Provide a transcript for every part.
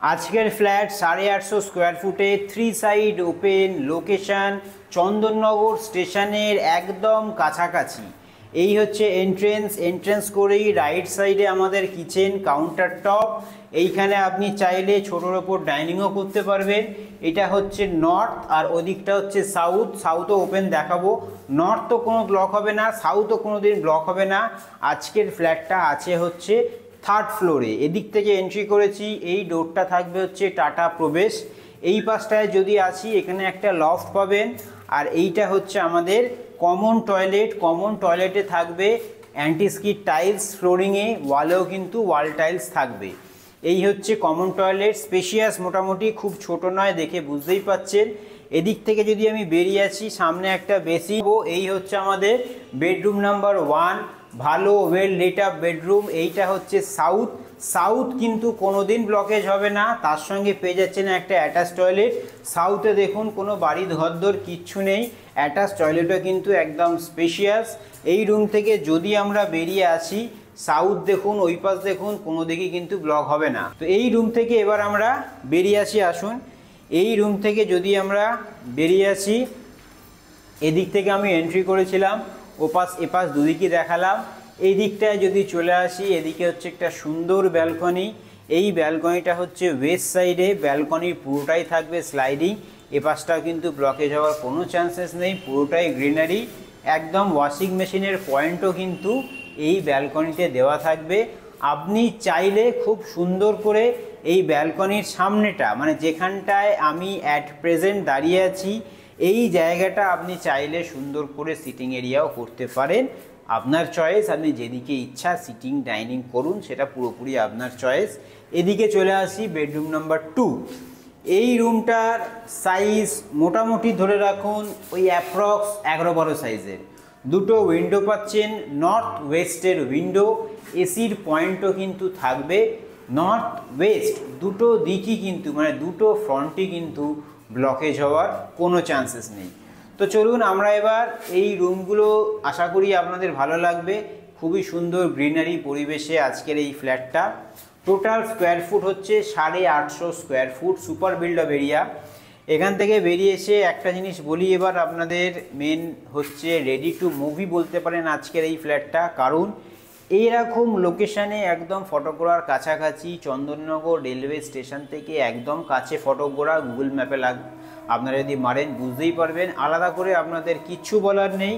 আজকের flat 850 square ফুটে 3 side open, location Chandannagar স্টেশনের একদম কাছাকাছি। এই হচ্ছে এন্ট্রেন্স করেই রাইট সাইডে আমাদের কিচেন কাউন্টার টপ। এইখানে আপনি চাইলে ছোটোর ওপর ডাইনিংও করতে পারবেন। এটা হচ্ছে নর্থ আর ওদিকটা হচ্ছে সাউথও ওপেন দেখাবো। নর্থ তো কোনো ব্লক হবে না, সাউথও কোনো দিন ব্লক হবে না। আজকের ফ্ল্যাটটা আছে হচ্ছে 3rd ফ্লোরে। এদিক থেকে এন্ট্রি করেছি, এই ডোরটা থাকবে হচ্ছে টাটা প্রবেশ। এই পাশটায় যদি আসি এখানে একটা লফট পাবেন, আর এইটা হচ্ছে আমাদের কমন টয়লেটে থাকবে অ্যান্টিস্কিড টাইলস ফ্লোরিংয়ে, ওয়ালেও কিন্তু ওয়াল টাইলস থাকবে। এই হচ্ছে কমন টয়লেট, স্পেশিয়াস, মোটামুটি খুব ছোট নয়, দেখে বুঝতেই পাচ্ছেন। এদিক থেকে যদি আমি বেরিয়ে আসি সামনে একটা বেসিন। এই হচ্ছে আমাদের বেডরুম নাম্বার 1, ভালো ওয়েল লেট আপ বেডরুম। এইটা হচ্ছে সাউথ কিন্তু কোনোদিন ব্লকেজ হবে না। তার সঙ্গে পেয়ে যাচ্ছেন একটা অ্যাটাচ টয়লেট। সাউথে দেখুন কোনো বাড়ি ঘরদোর কিচ্ছু নেই, অ্যাটাচ টয়লেটও কিন্তু একদম স্পেশিয়াস। এই রুম থেকে যদি আমরা বেরিয়ে আসি, সাউথ দেখুন, ওই পাশ দেখুন, কোনো দিকে কিন্তু ব্লক হবে না। তো এই রুম থেকে এবার আমরা বেরিয়ে আসি, আসুন। এই রুম থেকে যদি আমরা বেরিয়ে আসি, এদিক থেকে আমি এন্ট্রি করেছিলাম, ওপাশ এপাশ দুদিকে দেখালাম। এই দিকটায় যদি চলে আসি, এদিকে হচ্ছে একটা সুন্দর ব্যালকনি। এই ব্যালকনিটা হচ্ছে ওয়েস্ট সাইডে, ব্যালকনির পুরোটাই থাকবে স্লাইডিং। এপাশটাও কিন্তু ব্লকেজ হওয়ার কোনো চান্সেস নেই, পুরোটাই গ্রিনারি। একদম ওয়াশিং মেশিনের পয়েন্টও কিন্তু এই ব্যালকনিতে দেওয়া থাকবে। আপনি চাইলে খুব সুন্দর করে এই ব্যালকনির সামনেটা, মানে যেখানটায় আমি অ্যাট প্রেজেন্ট দাঁড়িয়ে আছি, এই জায়গাটা আপনি চাইলে সুন্দর করে সিটিং এরিয়াও করতে পারেন। আপনার চয়েস, আপনি যেদিকে ইচ্ছা সিটিং ডাইনিং করুন, সেটা পুরোপুরি আপনার চয়েস। এদিকে চলে আসি বেডরুম নাম্বার 2। এই রুমটার সাইজ মোটামুটি ধরে রাখুন ওই অ্যাপ্রক্স 11-12 সাইজের। দুটো উইন্ডো পাচ্ছেন, নর্থ ওয়েস্টের উইন্ডো। এসির পয়েন্টও কিন্তু থাকবে। নর্থ ওয়েস্ট দুটো দিকই কিন্তু, মানে দুটো ফ্রন্টই কিন্তু ব্লকেজ হওয়ার কোনো চান্সেস নেই। তো চলুন আমরা এবার এই রুমগুলো, আশা করি আপনাদের ভালো লাগবে। খুবই সুন্দর গ্রিনারি পরিবেশে আজকের এই ফ্ল্যাটটা। টোটাল স্কোয়ার ফুট হচ্ছে 850 square foot, super build of area. এখান থেকে বেরিয়ে এসে একটা জিনিস বলি এবার আপনাদের, মেন হচ্ছে রেডি টু মুভি বলতে পারেন আজকের এই ফ্ল্যাটটা। কারণ এইরকম লোকেশানে একদম ফটোগ্রার কাছাকাছি, চন্দননগর রেলওয়ে স্টেশন থেকে একদম কাছে ফটোগ্রা, গুগল ম্যাপে আপনারা যদি মারেন বুঝতেই পারবেন। আলাদা করে আপনাদের কিচ্ছু বলার নেই।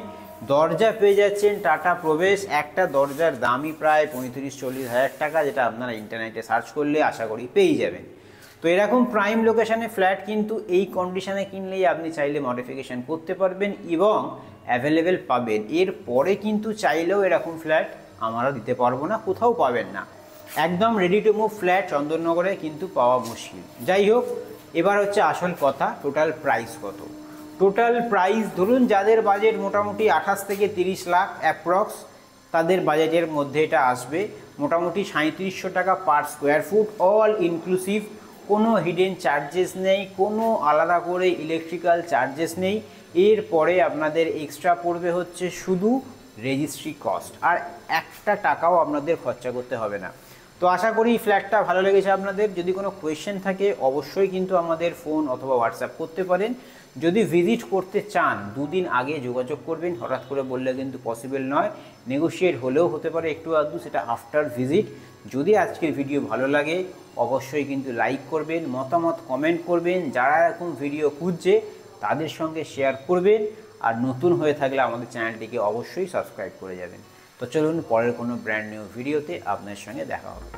দরজা পেয়ে যাচ্ছেন টাটা প্রবেশ, একটা দরজার দামই প্রায় 35-40 হাজার টাকা, যেটা আপনারা ইন্টারনেটে সার্চ করলে আশা করি পেয়ে যাবেন। তো এরকম প্রাইম লোকেশানে ফ্ল্যাট কিন্তু এই কন্ডিশানে কিনলেই আপনি চাইলে মডিফিকেশান করতে পারবেন এবং অ্যাভেলেবেল পাবেন। এরপরে কিন্তু চাইলেও এরকম ফ্ল্যাট আমরা দিতে পারবো না, কোথাও পাবেন না। একদম রেডি টু মুভ ফ্ল্যাট চন্দননগরে কিন্তু পাওয়া মুশকিল। যাই হোক, এবার হচ্ছে আসল কথা, টোটাল প্রাইস কত। টোটাল প্রাইস ধরুন যাদের বাজেট মোটামুটি 28 থেকে 30 লাখ অ্যাপ্রক্স, তাদের বাজেটের মধ্যে এটা আসবে। মোটামুটি 3700 টাকা per square foot, all inclusive. কোনো হিডেন চার্জেস নেই, কোনো আলাদা করে ইলেকট্রিক্যাল চার্জেস নেই। এরপরে আপনাদের এক্সট্রা পড়বে হচ্ছে শুধু রেজিস্ট্রি কস্ট, আর একটা টাকাও আপনাদের খরচা করতে হবে না। তো আশা করি ফ্ল্যাটটা ভালো লেগেছে আপনাদের। যদি কোনো কোয়েশ্চেন থাকে অবশ্যই কিন্তু আমাদের ফোন অথবা হোয়াটসঅ্যাপ করতে পারেন। যদি ভিজিট করতে চান 2 দিন আগে যোগাযোগ করবেন, হঠাৎ করে বললে কিন্তু পসিবল নয়। নেগোশিয়েট হলেও হতে পারে একটু আধটু, সেটা আফটার ভিজিট। যদি আজকের ভিডিও ভালো লাগে অবশ্যই কিন্তু লাইক করবেন, মতামত কমেন্ট করবেন, যারা এরকম ভিডিও খুঁজছে তাদের সঙ্গে শেয়ার করবেন, আর নতুন হয়ে থাকলে আমাদের চ্যানেলটিকে অবশ্যই সাবস্ক্রাইব করে যাবেন। তো চলুন পরের কোনো ব্র্যান্ড নিউ ভিডিওতে আপনার সঙ্গে দেখা হবে।